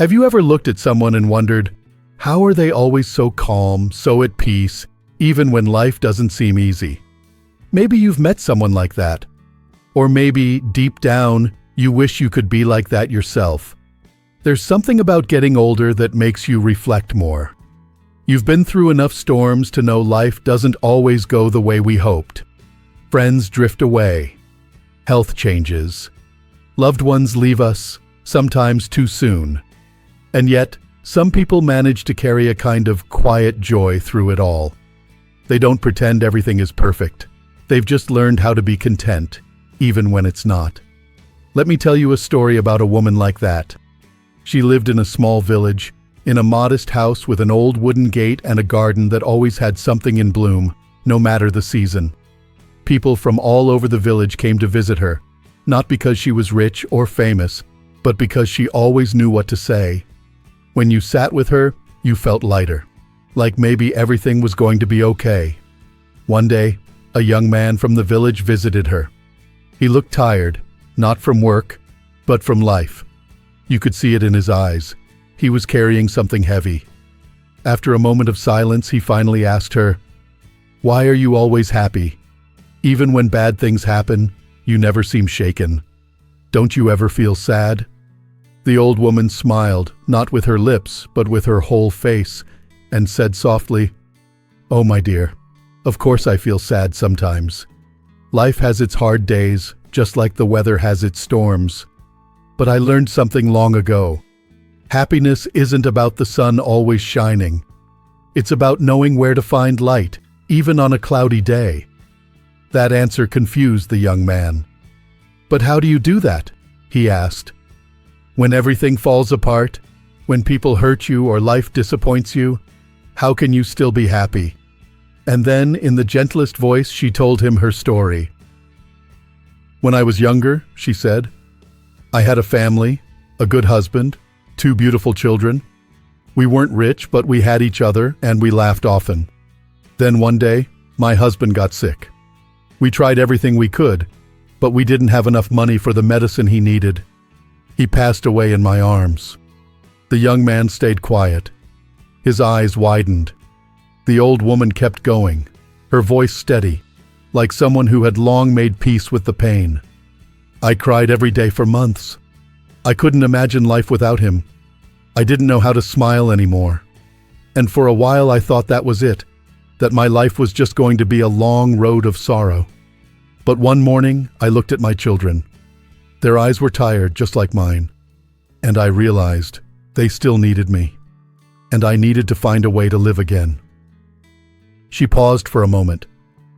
Have you ever looked at someone and wondered, how are they always so calm, so at peace, even when life doesn't seem easy? Maybe you've met someone like that. Or maybe, deep down, you wish you could be like that yourself. There's something about getting older that makes you reflect more. You've been through enough storms to know life doesn't always go the way we hoped. Friends drift away. Health changes. Loved ones leave us, sometimes too soon. And yet, some people manage to carry a kind of quiet joy through it all. They don't pretend everything is perfect. They've just learned how to be content, even when it's not. Let me tell you a story about a woman like that. She lived in a small village, in a modest house with an old wooden gate and a garden that always had something in bloom, no matter the season. People from all over the village came to visit her, not because she was rich or famous, but because she always knew what to say. When you sat with her, you felt lighter, like maybe everything was going to be okay. One day, a young man from the village visited her. He looked tired, not from work, but from life. You could see it in his eyes. He was carrying something heavy. After a moment of silence, he finally asked her, "Why are you always happy? Even when bad things happen, you never seem shaken. Don't you ever feel sad?" The old woman smiled, not with her lips, but with her whole face, and said softly, "Oh, my dear, of course I feel sad sometimes. Life has its hard days, just like the weather has its storms. But I learned something long ago. Happiness isn't about the sun always shining. It's about knowing where to find light, even on a cloudy day." That answer confused the young man. "But how do you do that?" he asked. "When everything falls apart, when people hurt you or life disappoints you, how can you still be happy?" And then, in the gentlest voice, she told him her story. "When I was younger," she said, "I had a family, a good husband, 2 beautiful children. We weren't rich, but we had each other, and we laughed often. Then one day, my husband got sick. We tried everything we could, but we didn't have enough money for the medicine he needed. He passed away in my arms." The young man stayed quiet. His eyes widened. The old woman kept going, her voice steady, like someone who had long made peace with the pain. "I cried every day for months. I couldn't imagine life without him. I didn't know how to smile anymore. And for a while I thought that was it, that my life was just going to be a long road of sorrow. But one morning I looked at my children. Their eyes were tired, just like mine. And I realized they still needed me. And I needed to find a way to live again." She paused for a moment,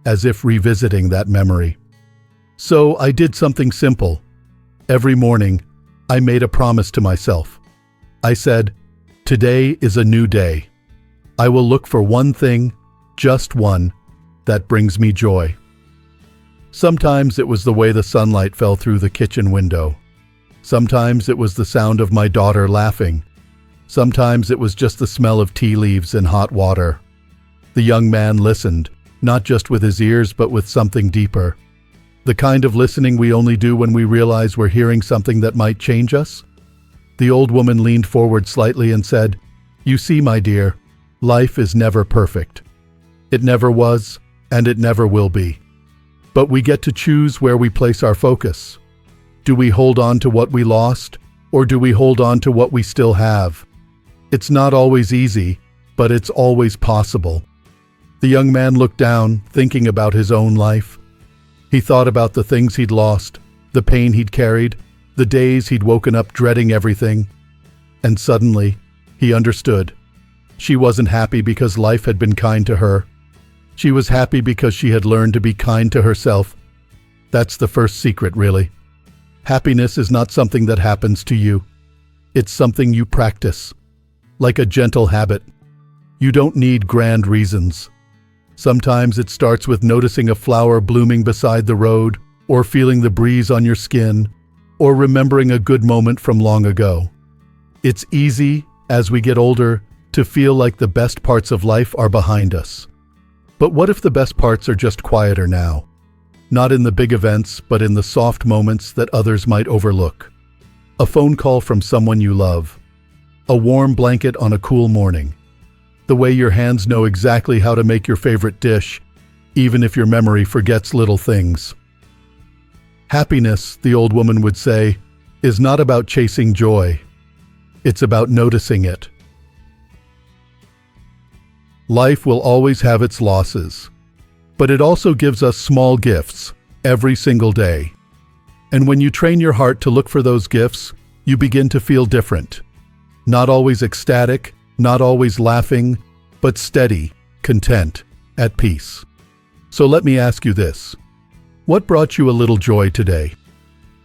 as if revisiting that memory. "So I did something simple. Every morning, I made a promise to myself. I said, 'Today is a new day. I will look for one thing, just one, that brings me joy.' Sometimes it was the way the sunlight fell through the kitchen window. Sometimes it was the sound of my daughter laughing. Sometimes it was just the smell of tea leaves and hot water." The young man listened, not just with his ears, but with something deeper. The kind of listening we only do when we realize we're hearing something that might change us. The old woman leaned forward slightly and said, "You see, my dear, life is never perfect. It never was, and it never will be. But we get to choose where we place our focus. Do we hold on to what we lost, or do we hold on to what we still have? It's not always easy, but it's always possible." The young man looked down, thinking about his own life. He thought about the things he'd lost, the pain he'd carried, the days he'd woken up dreading everything. And suddenly, he understood. She wasn't happy because life had been kind to her. She was happy because she had learned to be kind to herself. That's the first secret, really. Happiness is not something that happens to you. It's something you practice, like a gentle habit. You don't need grand reasons. Sometimes it starts with noticing a flower blooming beside the road, or feeling the breeze on your skin, or remembering a good moment from long ago. It's easy, as we get older, to feel like the best parts of life are behind us. But what if the best parts are just quieter now? Not in the big events, but in the soft moments that others might overlook. A phone call from someone you love. a warm blanket on a cool morning, the way your hands know exactly how to make your favorite dish, even if your memory forgets little things. Happiness, the old woman would say, is not about chasing joy. It's about noticing it. Life will always have its losses, but it also gives us small gifts every single day. And when you train your heart to look for those gifts, you begin to feel different. Not always ecstatic, not always laughing, but steady, content, at peace. So let me ask you this. What brought you a little joy today?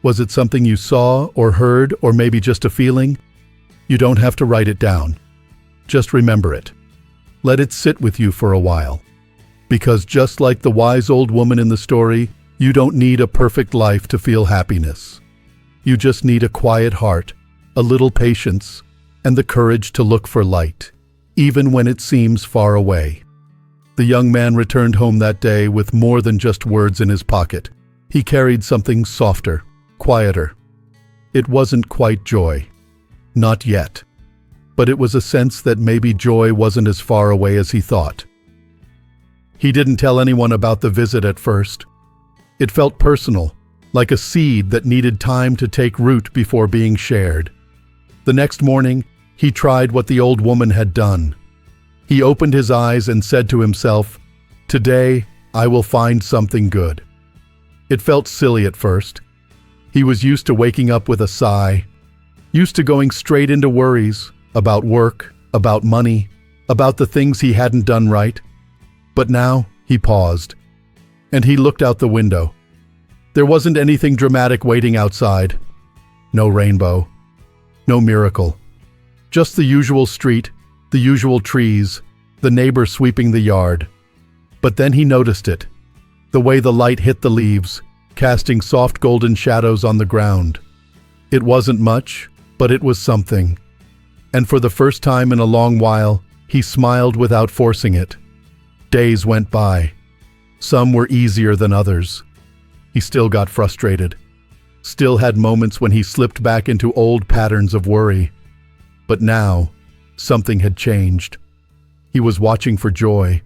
Was it something you saw or heard, or maybe just a feeling? You don't have to write it down. Just remember it. Let it sit with you for a while. Because just like the wise old woman in the story, you don't need a perfect life to feel happiness. You just need a quiet heart, a little patience, and the courage to look for light, even when it seems far away. The young man returned home that day with more than just words in his pocket. He carried something softer, quieter. It wasn't quite joy. Not yet. But it was a sense that maybe joy wasn't as far away as he thought. He didn't tell anyone about the visit at first. It felt personal, like a seed that needed time to take root before being shared. The next morning, he tried what the old woman had done. He opened his eyes and said to himself, "Today, I will find something good." It felt silly at first. He was used to waking up with a sigh, used to going straight into worries about work, about money, about the things he hadn't done right. But now, he paused, and he looked out the window. There wasn't anything dramatic waiting outside. No rainbow. No miracle. Just the usual street, the usual trees, the neighbor sweeping the yard. But then he noticed it. The way the light hit the leaves, casting soft golden shadows on the ground. It wasn't much, but it was something. And for the first time in a long while, he smiled without forcing it. Days went by. Some were easier than others. He still got frustrated. Still had moments when he slipped back into old patterns of worry. But now, something had changed. He was watching for joy,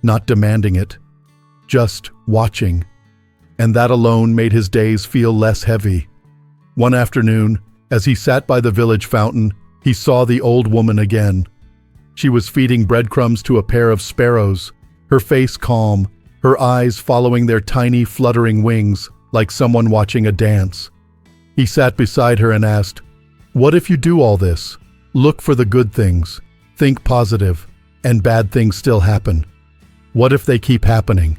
not demanding it, just watching. And that alone made his days feel less heavy. One afternoon, as he sat by the village fountain, he saw the old woman again. She was feeding breadcrumbs to a pair of sparrows, her face calm, her eyes following their tiny fluttering wings like someone watching a dance. He sat beside her and asked, "What if you do all this? Look for the good things, think positive, and bad things still happen. What if they keep happening?"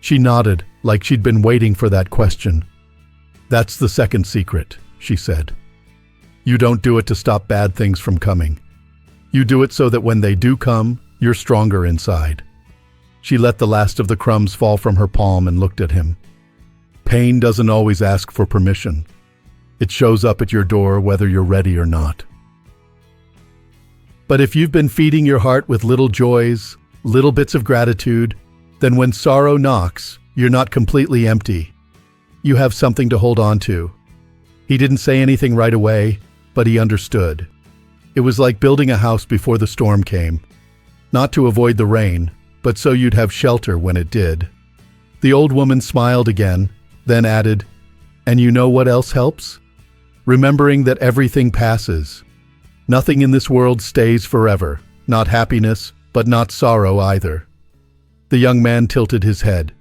She nodded, like she'd been waiting for that question. "That's the second secret," she said. "You don't do it to stop bad things from coming. You do it so that when they do come, you're stronger inside." She let the last of the crumbs fall from her palm and looked at him. Pain doesn't always ask for permission. It shows up at your door whether you're ready or not. But if you've been feeding your heart with little joys, little bits of gratitude, then when sorrow knocks, you're not completely empty. You have something to hold on to. He didn't say anything right away, but he understood. It was like building a house before the storm came. Not to avoid the rain, but so you'd have shelter when it did. The old woman smiled again, then added, "And you know what else helps? Remembering that everything passes. Nothing in this world stays forever, not happiness, but not sorrow either." The young man tilted his head.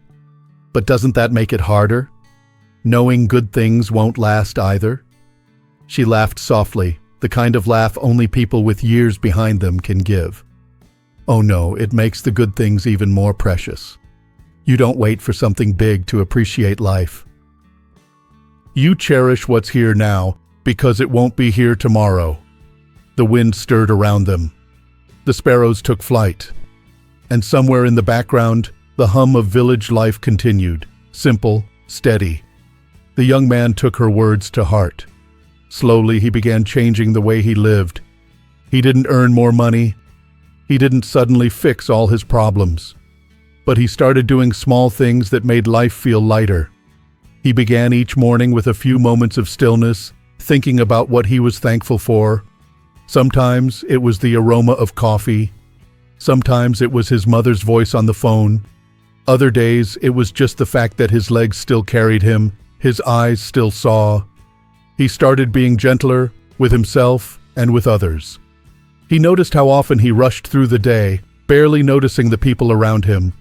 "But doesn't that make it harder? Knowing good things won't last either?" She laughed softly, the kind of laugh only people with years behind them can give. "Oh no, it makes the good things even more precious. You don't wait for something big to appreciate life. You cherish what's here now because it won't be here tomorrow." The wind stirred around them. The sparrows took flight. And somewhere in the background, the hum of village life continued, simple, steady. The young man took her words to heart. Slowly, he began changing the way he lived. He didn't earn more money. He didn't suddenly fix all his problems. But he started doing small things that made life feel lighter. He began each morning with a few moments of stillness, thinking about what he was thankful for. Sometimes it was the aroma of coffee. Sometimes it was his mother's voice on the phone. Other days it was just the fact that his legs still carried him, his eyes still saw. He started being gentler with himself and with others. He noticed how often he rushed through the day, barely noticing the people around him.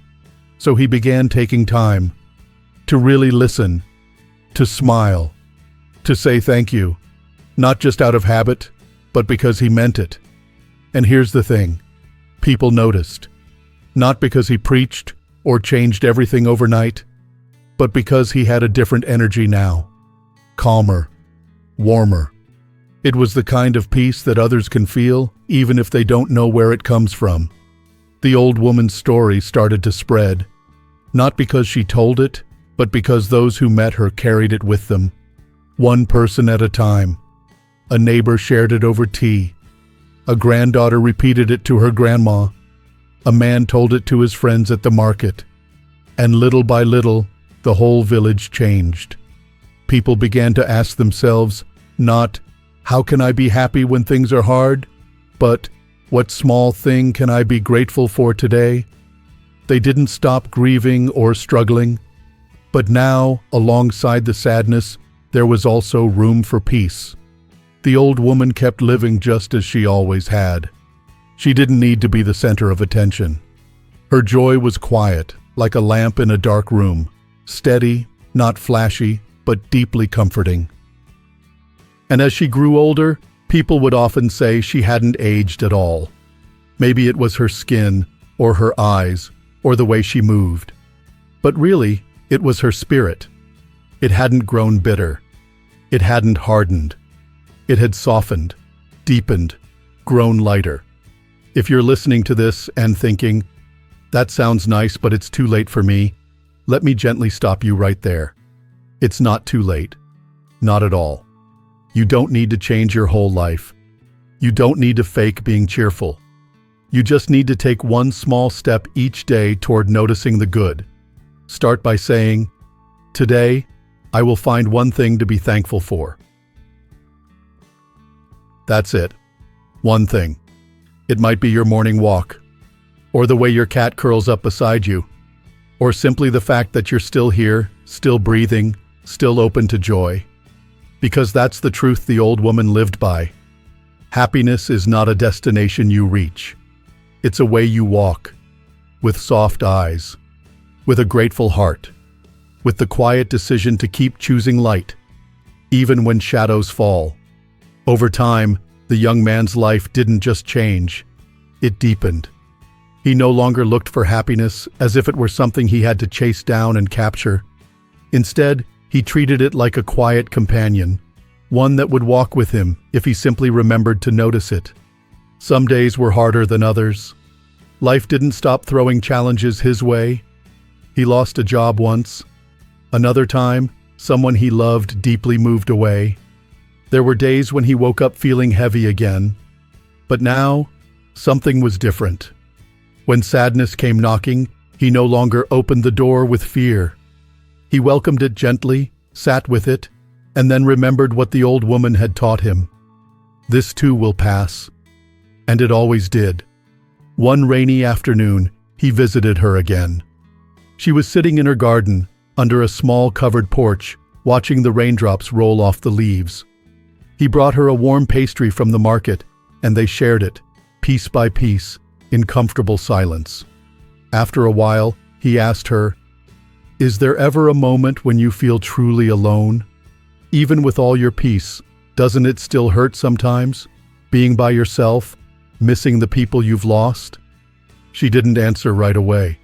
So he began taking time to really listen, to smile, to say thank you, not just out of habit, but because he meant it. And here's the thing, people noticed, not because he preached or changed everything overnight, but because he had a different energy now, calmer, warmer. It was the kind of peace that others can feel, even if they don't know where it comes from. The old woman's story started to spread, not because she told it, but because those who met her carried it with them, one person at a time. A neighbor shared it over tea. A granddaughter repeated it to her grandma. A man told it to his friends at the market. And little by little, the whole village changed. People began to ask themselves, not, how can I be happy when things are hard? But, what small thing can I be grateful for today? They didn't stop grieving or struggling. But now, alongside the sadness, there was also room for peace. The old woman kept living just as she always had. She didn't need to be the center of attention. Her joy was quiet, like a lamp in a dark room, steady, not flashy, but deeply comforting. And as she grew older, people would often say she hadn't aged at all. Maybe it was her skin, or her eyes, or the way she moved. But really, it was her spirit. It hadn't grown bitter. It hadn't hardened. It had softened, deepened, grown lighter. If you're listening to this and thinking, that sounds nice, but it's too late for me, let me gently stop you right there. It's not too late. Not at all. You don't need to change your whole life. You don't need to fake being cheerful. You just need to take one small step each day toward noticing the good. Start by saying, today, I will find one thing to be thankful for. That's it. One thing. It might be your morning walk, or the way your cat curls up beside you, or simply the fact that you're still here, still breathing, still open to joy. Because that's the truth the old woman lived by. Happiness is not a destination you reach. It's a way you walk, with soft eyes, with a grateful heart, with the quiet decision to keep choosing light, even when shadows fall. Over time, the young man's life didn't just change, it deepened. He no longer looked for happiness as if it were something he had to chase down and capture. Instead, he treated it like a quiet companion, one that would walk with him if he simply remembered to notice it. Some days were harder than others. Life didn't stop throwing challenges his way. He lost a job once. Another time, someone he loved deeply moved away. There were days when he woke up feeling heavy again. But now, something was different. When sadness came knocking, he no longer opened the door with fear. He welcomed it gently, sat with it, and then remembered what the old woman had taught him. This too will pass. And it always did. One rainy afternoon, he visited her again. She was sitting in her garden, under a small covered porch, watching the raindrops roll off the leaves. He brought her a warm pastry from the market, and they shared it, piece by piece, in comfortable silence. After a while, he asked her, "Is there ever a moment when you feel truly alone? Even with all your peace, doesn't it still hurt sometimes? Being by yourself, missing the people you've lost?" She didn't answer right away.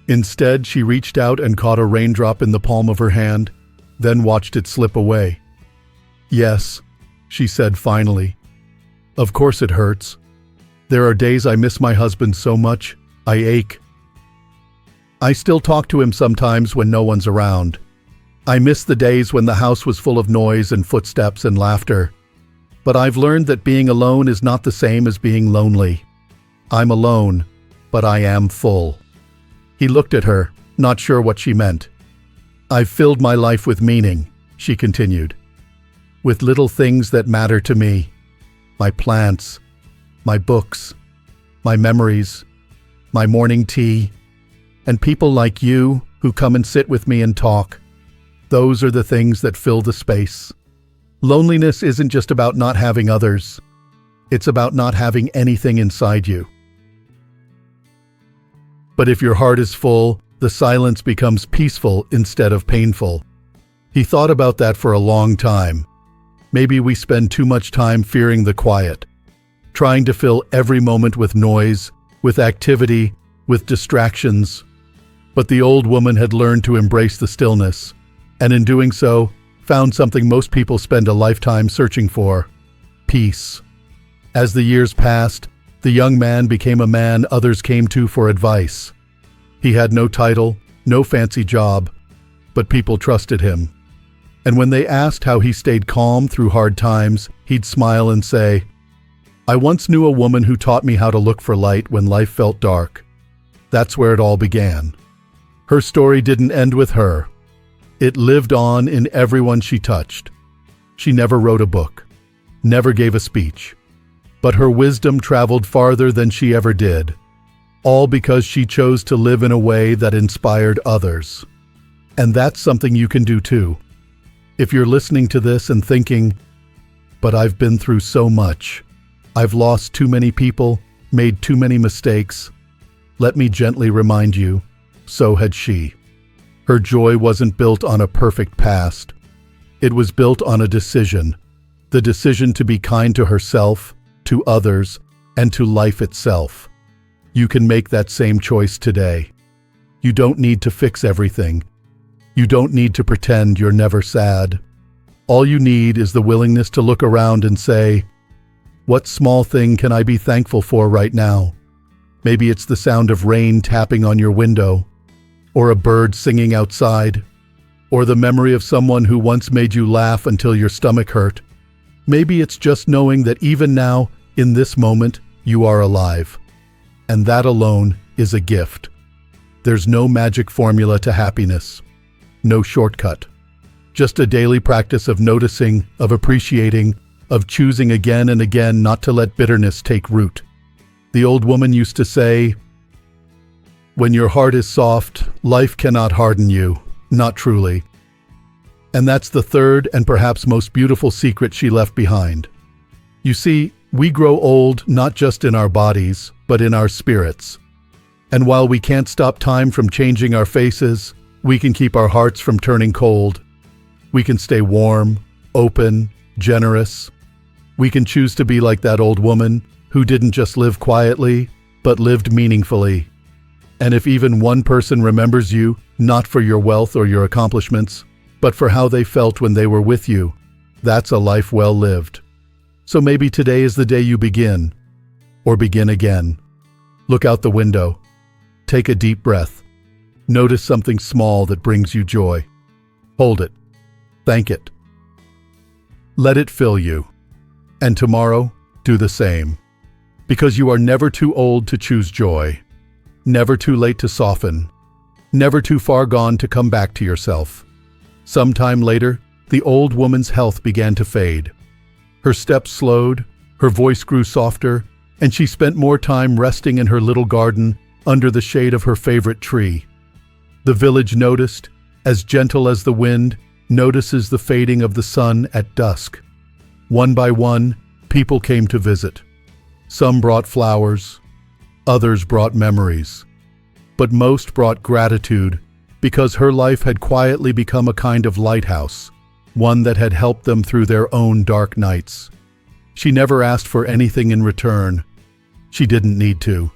Instead, she reached out and caught a raindrop in the palm of her hand, then watched it slip away. "Yes," she said finally. "Of course it hurts. There are days I miss my husband so much, I ache. I still talk to him sometimes when no one's around. I miss the days when the house was full of noise and footsteps and laughter. But I've learned that being alone is not the same as being lonely. I'm alone, but I am full." He looked at her, not sure what she meant. "I've filled my life with meaning," she continued. "With little things that matter to me. My plants, my books, my memories, my morning tea, and people like you who come and sit with me and talk. Those are the things that fill the space. Loneliness isn't just about not having others. It's about not having anything inside you. But if your heart is full, the silence becomes peaceful instead of painful. He thought about that for a long time. Maybe we spend too much time fearing the quiet, trying to fill every moment with noise, with activity, with distractions. But the old woman had learned to embrace the stillness, and in doing so, found something most people spend a lifetime searching for: peace. As the years passed, the young man became a man others came to for advice. He had no title, no fancy job, but people trusted him. And when they asked how he stayed calm through hard times, he'd smile and say, "I once knew a woman who taught me how to look for light when life felt dark." That's where it all began. Her story didn't end with her. It lived on in everyone she touched. She never wrote a book, never gave a speech, but her wisdom traveled farther than she ever did, all because she chose to live in a way that inspired others. And that's something you can do too. If you're listening to this and thinking, "But I've been through so much. I've lost too many people, made too many mistakes," let me gently remind you, so had she. Her joy wasn't built on a perfect past. It was built on a decision, the decision to be kind to herself, to others, and to life itself. You can make that same choice today. You don't need to fix everything. You don't need to pretend you're never sad. All you need is the willingness to look around and say, "What small thing can I be thankful for right now?" Maybe it's the sound of rain tapping on your window, or a bird singing outside, or the memory of someone who once made you laugh until your stomach hurt. Maybe it's just knowing that even now, in this moment, you are alive. And that alone is a gift. There's no magic formula to happiness, no shortcut. Just a daily practice of noticing, of appreciating, of choosing again and again not to let bitterness take root. The old woman used to say, "When your heart is soft, life cannot harden you." Not truly. And that's the third and perhaps most beautiful secret she left behind. You see, we grow old not just in our bodies, but in our spirits. And while we can't stop time from changing our faces, we can keep our hearts from turning cold. We can stay warm, open, generous. We can choose to be like that old woman who didn't just live quietly, but lived meaningfully. And if even one person remembers you, not for your wealth or your accomplishments, but for how they felt when they were with you, that's a life well lived. So maybe today is the day you begin, or begin again. Look out the window. Take a deep breath. Notice something small that brings you joy. Hold it. Thank it. Let it fill you. And tomorrow, do the same. Because you are never too old to choose joy. Never too late to soften. Never too far gone to come back to yourself. Sometime later, the old woman's health began to fade. Her steps slowed, her voice grew softer, and she spent more time resting in her little garden under the shade of her favorite tree. The village noticed, as gentle as the wind notices the fading of the sun at dusk. One by one, people came to visit. Some brought flowers, others brought memories, but most brought gratitude because her life had quietly become a kind of lighthouse, one that had helped them through their own dark nights. She never asked for anything in return. She didn't need to.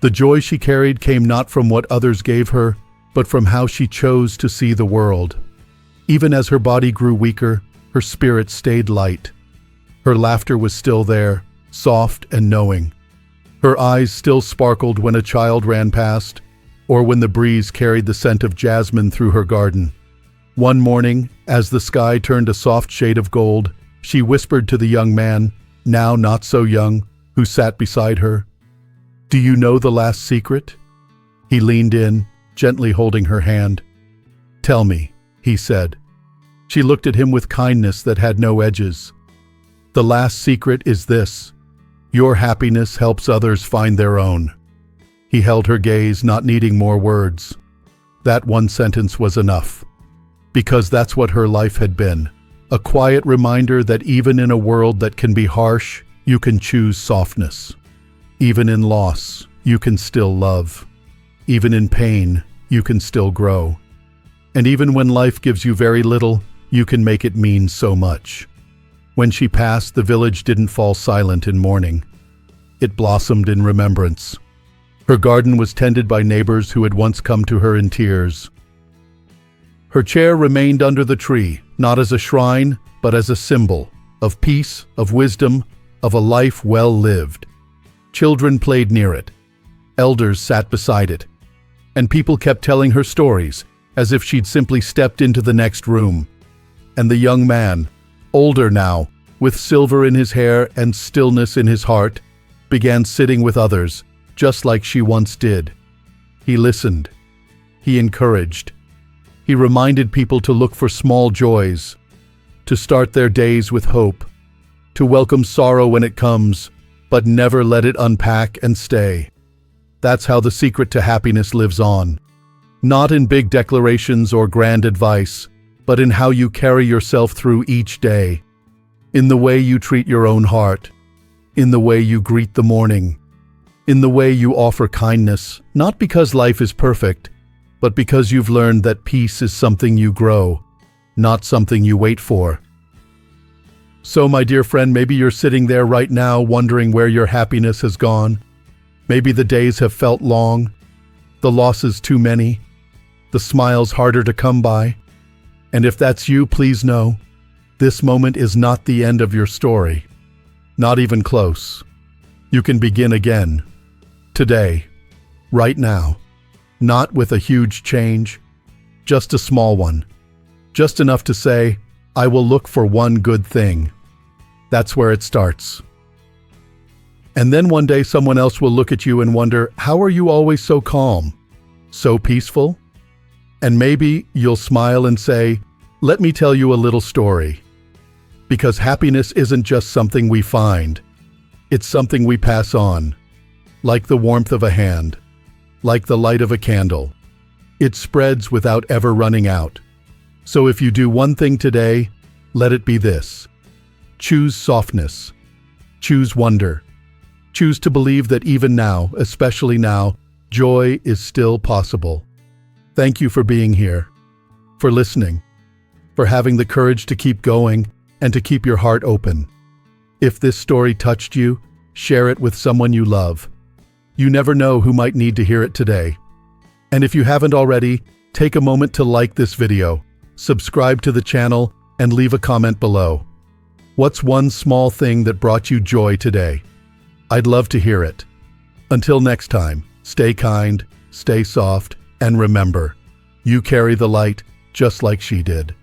The joy she carried came not from what others gave her, but from how she chose to see the world. Even as her body grew weaker, her spirit stayed light. Her laughter was still there, soft and knowing. Her eyes still sparkled when a child ran past, or when the breeze carried the scent of jasmine through her garden. One morning, as the sky turned a soft shade of gold, she whispered to the young man, now not so young, who sat beside her, "Do you know the last secret?" He leaned in, gently holding her hand. "Tell me," he said. She looked at him with kindness that had no edges. "The last secret is this. Your happiness helps others find their own." He held her gaze, not needing more words. That one sentence was enough. Because that's what her life had been. A quiet reminder that even in a world that can be harsh, you can choose softness. Even in loss, you can still love. Even in pain, you can still grow. And even when life gives you very little, you can make it mean so much. When she passed, the village didn't fall silent in mourning. It blossomed in remembrance. Her garden was tended by neighbors who had once come to her in tears. Her chair remained under the tree, not as a shrine, but as a symbol of peace, of wisdom, of a life well lived. Children played near it. Elders sat beside it. And people kept telling her stories, as if she'd simply stepped into the next room. And the young man, older now, with silver in his hair and stillness in his heart, began sitting with others, just like she once did. He listened. He encouraged. He reminded people to look for small joys, to start their days with hope, to welcome sorrow when it comes, but never let it unpack and stay. That's how the secret to happiness lives on. Not in big declarations or grand advice, but in how you carry yourself through each day, in the way you treat your own heart, in the way you greet the morning, in the way you offer kindness, not because life is perfect, but because you've learned that peace is something you grow, not something you wait for. So, my dear friend, maybe you're sitting there right now wondering where your happiness has gone. Maybe the days have felt long, the losses too many, the smiles harder to come by. And if that's you, please know, this moment is not the end of your story. Not even close. You can begin again. Today. Right now. Not with a huge change, just a small one. Just enough to say, I will look for one good thing. That's where it starts. And then one day someone else will look at you and wonder, how are you always so calm, so peaceful? And maybe you'll smile and say, let me tell you a little story. Because happiness isn't just something we find. It's something we pass on, like the warmth of a hand, like the light of a candle. It spreads without ever running out. So if you do one thing today, let it be this. Choose softness. Choose wonder. Choose to believe that even now, especially now, joy is still possible. Thank you for being here, for listening, for having the courage to keep going and to keep your heart open. If this story touched you, share it with someone you love. You never know who might need to hear it today. And if you haven't already, take a moment to like this video, subscribe to the channel, and leave a comment below. What's one small thing that brought you joy today? I'd love to hear it. Until next time, stay kind, stay soft, and remember, you carry the light just like she did.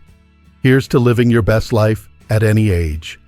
Here's to living your best life at any age.